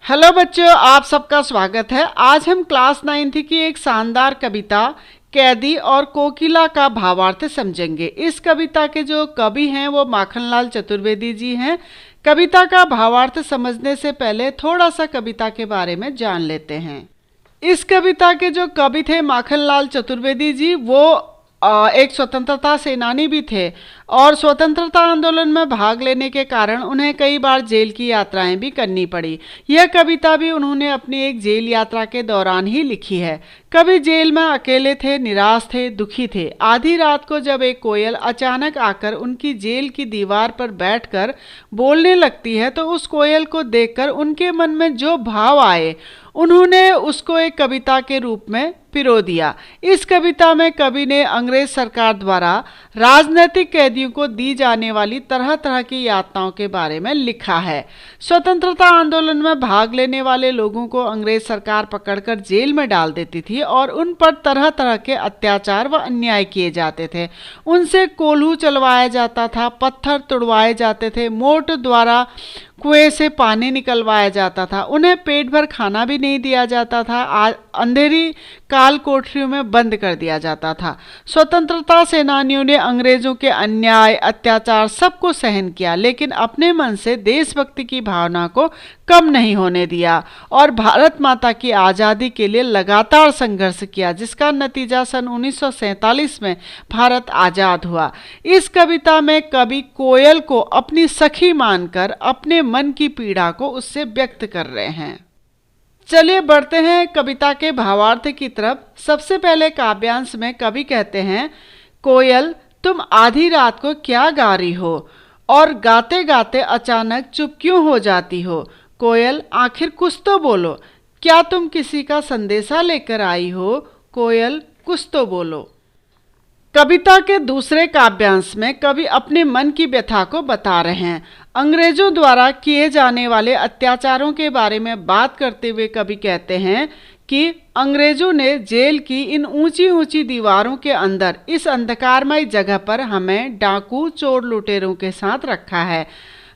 Hello बच्चों, आप सबका स्वागत है। आज हम क्लास 9th की एक शानदार कविता कैदी और कोकिला का भावार्थ समझेंगे। इस कविता के जो कवि हैं वो माखनलाल चतुर्वेदी जी हैं। कविता का भावार्थ समझने से पहले थोड़ा सा कविता के बारे में जान लेते हैं। इस कविता के जो कवि थे माखनलाल चतुर्वेदी जी, वो एक स्वतंत्रता सेनानी भी थे और स्वतंत्रता आंदोलन में भाग लेने के कारण उन्हें कई बार जेल की यात्राएं भी करनी पड़ी। यह कविता भी उन्होंने अपनी एक जेल यात्रा के दौरान ही लिखी है। कवि जेल में अकेले थे, निराश थे, दुखी थे। आधी रात को जब एक कोयल अचानक आकर उनकी जेल की दीवार पर बैठकर बोलने लगती है तो उस कोयल को देखकर उनके मन में जो भाव आए उन्होंने उसको एक कविता के रूप में पिरो दिया। इस कविता में कवि ने अंग्रेज सरकार द्वारा राजनीतिक कैदियों को दी जाने वाली तरह तरह की यातनाओं के बारे में लिखा है। स्वतंत्रता आंदोलन में भाग लेने वाले लोगों को अंग्रेज सरकार पकड़कर जेल में डाल देती थी और उन पर तरह तरह के अत्याचार व अन्याय किए जाते थे। उनसे कोल्हू चलवाया जाता था, पत्थर तुड़वाए जाते थे, मोट द्वारा कुएं से पानी निकलवाया जाता था, उन्हें पेट भर खाना भी नहीं दिया जाता था, अंधेरी काल कोठरियों में बंद कर दिया जाता था। स्वतंत्रता सेनानियों ने अंग्रेजों के अन्याय अत्याचार सबको सहन किया, लेकिन अपने मन से देशभक्ति की भावना को कम नहीं होने दिया और भारत माता की आज़ादी के लिए लगातार संघर्ष किया, जिसका नतीजा सन 1947 में भारत आज़ाद हुआ। इस कविता में कवि कोयल को अपनी सखी मानकर अपने मन की पीड़ा को उससे व्यक्त कर रहे हैं। चलिए बढ़ते हैं कविता के भावार्थ की तरफ। सबसे पहले काव्यांश में कवि कहते हैं, कोयल तुम आधी रात को क्या गा रही हो और गाते गाते अचानक चुप क्यों हो जाती हो। कोयल आखिर कुछ तो बोलो, क्या तुम किसी का संदेशा लेकर आई हो। कोयल कुछ तो बोलो। कविता के दूसरे काव्यांश में कवि अपने मन की व्यथा को बता रहे हैं। अंग्रेजों द्वारा किए जाने वाले अत्याचारों के बारे में बात करते हुए कवि कहते हैं कि अंग्रेजों ने जेल की इन ऊंची ऊंची दीवारों के अंदर इस अंधकारमय जगह पर हमें डाकू चोर लुटेरों के साथ रखा है।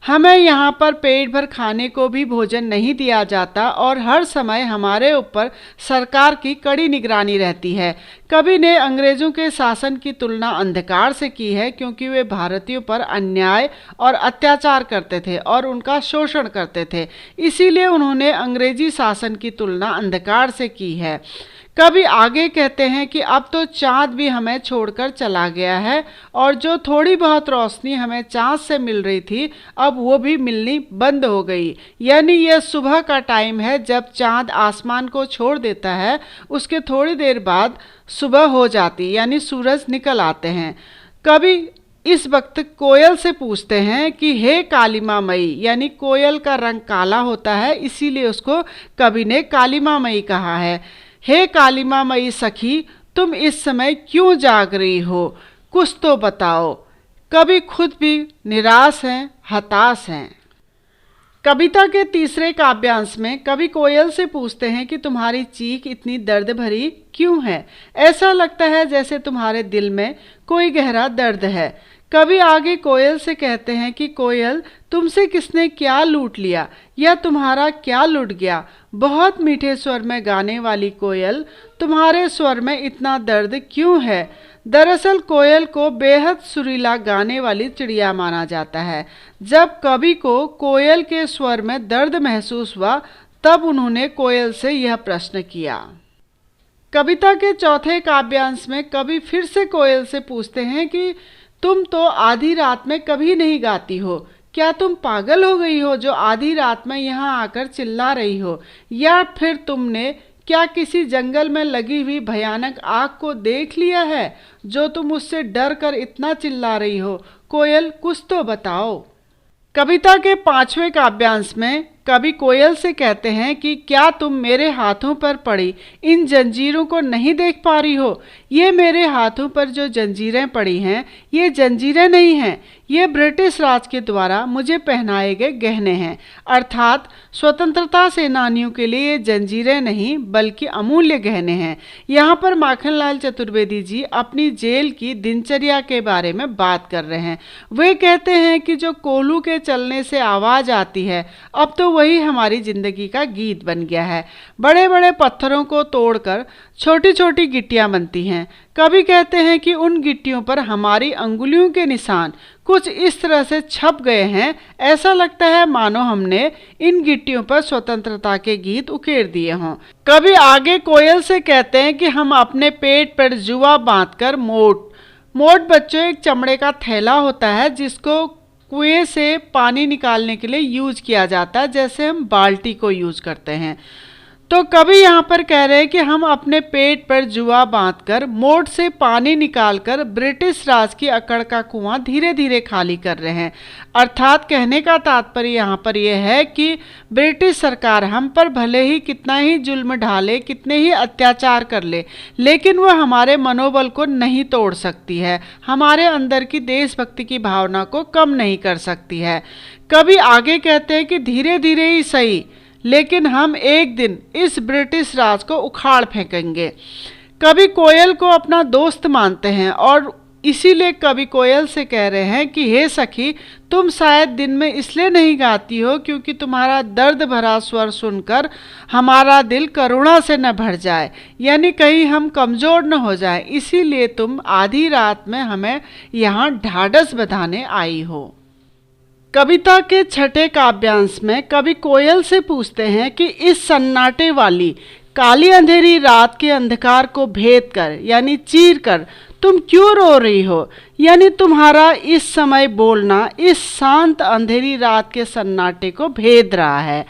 हमें यहाँ पर पेट भर खाने को भी भोजन नहीं दिया जाता और हर समय हमारे ऊपर सरकार की कड़ी निगरानी रहती है। कवि ने अंग्रेजों के शासन की तुलना अंधकार से की है, क्योंकि वे भारतीयों पर अन्याय और अत्याचार करते थे और उनका शोषण करते थे। इसीलिए उन्होंने अंग्रेजी शासन की तुलना अंधकार से की है। कवि आगे कहते हैं कि अब तो चाँद भी हमें छोड़कर चला गया है और जो थोड़ी बहुत रोशनी हमें चाँद से मिल रही थी अब वो भी मिलनी बंद हो गई। यानी यह सुबह का टाइम है, जब चाँद आसमान को छोड़ देता है उसके थोड़ी देर बाद सुबह हो जाती, यानी सूरज निकल आते हैं। कवि इस वक्त कोयल से पूछते हैं कि हे कालिमा मई, यानी कोयल का रंग काला होता है, इसीलिए उसको कवि ने कालिमा मई कहा है। हे कालिमा मई सखी, तुम इस समय क्यों जाग रही हो, कुछ तो बताओ। कवि खुद भी निराश हैं, हताश हैं। कविता के तीसरे काव्यांश में कवि कोयल से पूछते हैं कि तुम्हारी चीख इतनी दर्द भरी क्यों है। ऐसा लगता है जैसे तुम्हारे दिल में कोई गहरा दर्द है। कवि आगे कोयल से कहते हैं कि कोयल तुमसे किसने क्या लूट लिया या तुम्हारा क्या लुट गया। बहुत मीठे स्वर में गाने वाली कोयल, तुम्हारे स्वर में इतना दर्द क्यों है। दरअसल कोयल को बेहद सुरीला गाने वाली चिड़िया माना जाता है। जब कवि को कोयल के स्वर में दर्द महसूस हुआ तब उन्होंने कोयल से यह प्रश्न किया। कविता के चौथे काव्यांश में कवि फिर से कोयल से पूछते हैं कि तुम तो आधी रात में कभी नहीं गाती हो, क्या तुम पागल हो गई हो जो आधी रात में यहाँ आकर चिल्ला रही हो, या फिर तुमने क्या किसी जंगल में लगी हुई भयानक आग को देख लिया है जो तुम उससे डर कर इतना चिल्ला रही हो। कोयल कुछ तो बताओ। कविता के पांचवें काव्यांश में कवि कोयल से कहते हैं कि क्या तुम मेरे हाथों पर पड़ी इन जंजीरों को नहीं देख पा रही हो। ये मेरे हाथों पर जो जंजीरें पड़ी हैं ये जंजीरें नहीं हैं, ये ब्रिटिश राज के द्वारा मुझे पहनाए गए गहने हैं। अर्थात स्वतंत्रता सेनानियों के लिए ये जंजीरें नहीं बल्कि अमूल्य गहने हैं। यहाँ पर माखनलाल चतुर्वेदी जी अपनी जेल की दिनचर्या के बारे में बात कर रहे हैं। वे कहते हैं कि जो कोल्हू के चलने से आवाज़ आती है अब तो वही हमारी जिंदगी का गीत बन गया है। बड़े बड़े पत्थरों को तोड़कर छोटी छोटी गिट्टियां बनती हैं। कवि कहते हैं कि उन गिट्टियों पर हमारी अंगुलियों के निशान कुछ इस तरह से छप गए हैं, ऐसा लगता है मानो हमने इन गिट्टियों पर स्वतंत्रता के गीत उकेर दिए हों। कवि आगे कोयल से कहते हैं कि हम अपने पेट पर जुआ बांधकर मोट बच्चों एक चमड़े का थैला होता है जिसको कुएं से पानी निकालने के लिए यूज किया जाता है, जैसे हम बाल्टी को यूज करते हैं। तो कवि यहाँ पर कह रहे हैं कि हम अपने पेट पर जुआ बांधकर मोट से पानी निकालकर ब्रिटिश राज की अकड़ का कुआं धीरे धीरे खाली कर रहे हैं। अर्थात कहने का तात्पर्य यहाँ पर यह है कि ब्रिटिश सरकार हम पर भले ही कितना ही जुल्म ढाले, कितने ही अत्याचार कर ले, लेकिन वह हमारे मनोबल को नहीं तोड़ सकती है, हमारे अंदर की देशभक्ति की भावना को कम नहीं कर सकती है। कवि आगे कहते हैं कि धीरे धीरे ही सही, लेकिन हम एक दिन इस ब्रिटिश राज को उखाड़ फेंकेंगे। कवि कोयल को अपना दोस्त मानते हैं और इसीलिए कवि कोयल से कह रहे हैं कि हे सखी, तुम शायद दिन में इसलिए नहीं गाती हो क्योंकि तुम्हारा दर्द भरा स्वर सुनकर हमारा दिल करुणा से न भर जाए, यानी कहीं हम कमज़ोर न हो जाए, इसीलिए तुम आधी रात में हमें यहाँ ढाढ़स बंधाने आई हो। कविता के छठे काव्यांश में कवि कोयल से पूछते हैं कि इस सन्नाटे वाली काली अंधेरी रात के अंधकार को भेद कर यानी चीर कर तुम क्यों रो रही हो, यानी तुम्हारा इस समय बोलना इस शांत अंधेरी रात के सन्नाटे को भेद रहा है।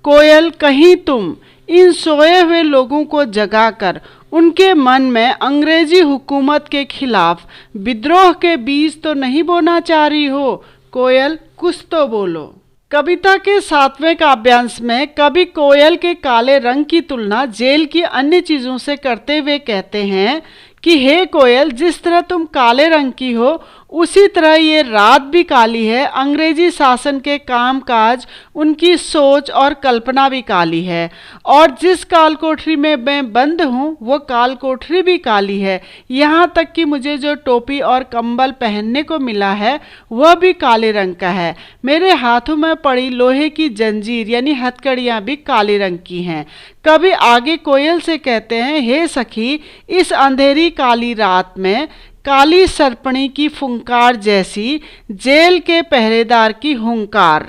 कोयल, कहीं तुम इन सोए हुए लोगों को जगाकर उनके मन में अंग्रेजी हुकूमत के खिलाफ विद्रोह के बीज तो नहीं बोना चाह रही हो? कोयल, कुछ तो बोलो। कविता के सातवें काव्यांश में कवि कोयल के काले रंग की तुलना जेल की अन्य चीजों से करते हुए कहते हैं कि हे कोयल, जिस तरह तुम काले रंग की हो उसी तरह ये रात भी काली है। अंग्रेजी शासन के कामकाज, उनकी सोच और कल्पना भी काली है, और जिस काल कोठरी में मैं बंद हूँ वो काल कोठरी भी काली है। यहाँ तक कि मुझे जो टोपी और कंबल पहनने को मिला है वह भी काले रंग का है। मेरे हाथों में पड़ी लोहे की जंजीर यानी हथकड़ियाँ भी काले रंग की हैं। कवि आगे कोयल से कहते हैं, हे सखी, इस अंधेरी काली रात में काली सरपणी की फुंकार जैसी जेल के पहरेदार की हुंकार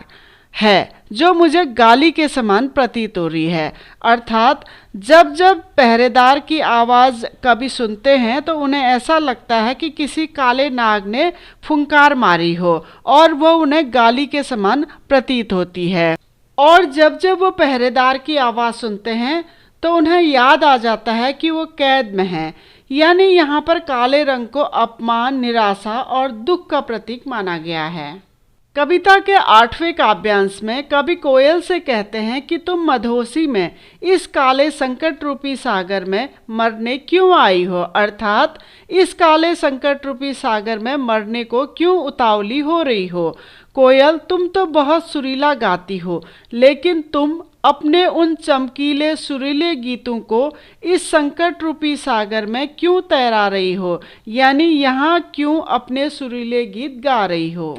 है जो मुझे गाली के समान प्रतीत हो रही है। अर्थात जब जब पहरेदार की आवाज़ कवि सुनते हैं तो उन्हें ऐसा लगता है कि किसी काले नाग ने फुंकार मारी हो और वह उन्हें गाली के समान प्रतीत होती है। और जब जब वो पहरेदार की आवाज़ सुनते हैं तो उन्हें याद आ जाता है कि वो कैद में हैं, यानी यहाँ पर काले रंग को अपमान, निराशा और दुख का प्रतीक माना गया है। कविता के आठवें काव्यांश में कवि कोयल से कहते हैं कि तुम मधोसी में इस काले संकट रूपी सागर में मरने क्यों आई हो, अर्थात इस काले संकट रूपी सागर में मरने को क्यों उतावली हो रही हो। कोयल, तुम तो बहुत सुरीला गाती हो, लेकिन तुम अपने उन चमकीले सुरीले गीतों को इस संकट रूपी सागर में क्यों तैरा रही हो, यानी यहाँ क्यों अपने सुरीले गीत गा रही हो।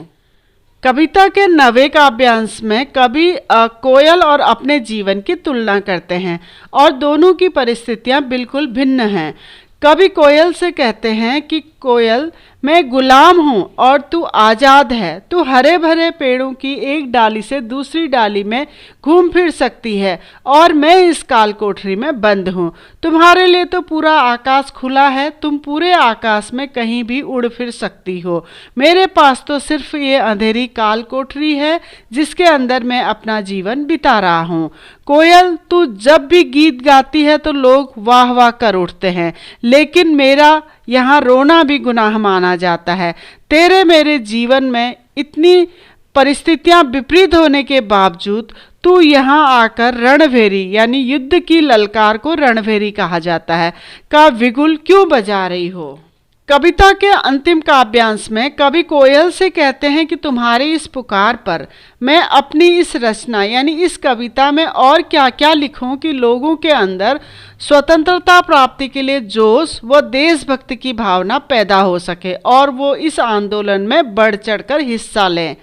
कविता के 9वें काव्यांश में कवि कोयल और अपने जीवन की तुलना करते हैं और दोनों की परिस्थितियाँ बिल्कुल भिन्न हैं। कवि कोयल से कहते हैं कि कोयल, मैं गुलाम हूँ और तू आज़ाद है। तू हरे भरे पेड़ों की एक डाली से दूसरी डाली में घूम फिर सकती है और मैं इस काल कोठरी में बंद हूँ। तुम्हारे लिए तो पूरा आकाश खुला है, तुम पूरे आकाश में कहीं भी उड़ फिर सकती हो। मेरे पास तो सिर्फ ये अंधेरी काल कोठरी है जिसके अंदर मैं अपना जीवन बिता रहा हूँ। कोयल, तू जब भी गीत गाती है तो लोग वाह वाह कर उठते हैं, लेकिन मेरा यहाँ रोना भी गुनाह माना जाता है। तेरे मेरे जीवन में इतनी परिस्थितियाँ विपरीत होने के बावजूद तू यहाँ आकर रणभेरी यानी युद्ध की ललकार को रणभेरी कहा जाता है का विगुल क्यों बजा रही हो। कविता के अंतिम काव्यांश में कवि कोयल से कहते हैं कि तुम्हारी इस पुकार पर मैं अपनी इस रचना यानी इस कविता में और क्या क्या लिखूं कि लोगों के अंदर स्वतंत्रता प्राप्ति के लिए जोश व देशभक्ति की भावना पैदा हो सके और वो इस आंदोलन में बढ़ चढ़कर हिस्सा लें।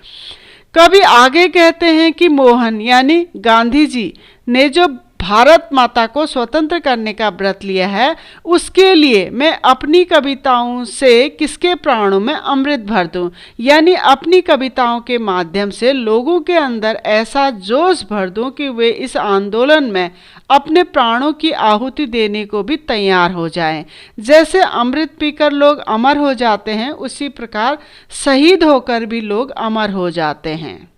कवि आगे कहते हैं कि मोहन यानी गांधी जी ने जो भारत माता को स्वतंत्र करने का व्रत लिया है, उसके लिए मैं अपनी कविताओं से किसके प्राणों में अमृत भर दूं, यानी अपनी कविताओं के माध्यम से लोगों के अंदर ऐसा जोश भर दूं कि वे इस आंदोलन में अपने प्राणों की आहुति देने को भी तैयार हो जाएं। जैसे अमृत पीकर लोग अमर हो जाते हैं, उसी प्रकार शहीद होकर भी लोग अमर हो जाते हैं।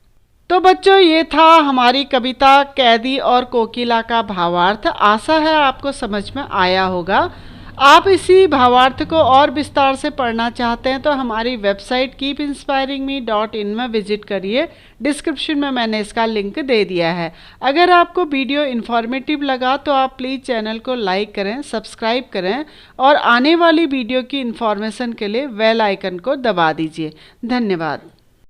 तो बच्चों, ये था हमारी कविता कैदी और कोकिला का भावार्थ। आशा है आपको समझ में आया होगा। आप इसी भावार्थ को और विस्तार से पढ़ना चाहते हैं तो हमारी वेबसाइट keepinspiringme.in में विजिट करिए। डिस्क्रिप्शन में मैंने इसका लिंक दे दिया है। अगर आपको वीडियो इन्फॉर्मेटिव लगा तो आप प्लीज़ चैनल को लाइक करें, सब्सक्राइब करें और आने वाली वीडियो की इन्फॉर्मेशन के लिए बेल आइकन को दबा दीजिए। धन्यवाद।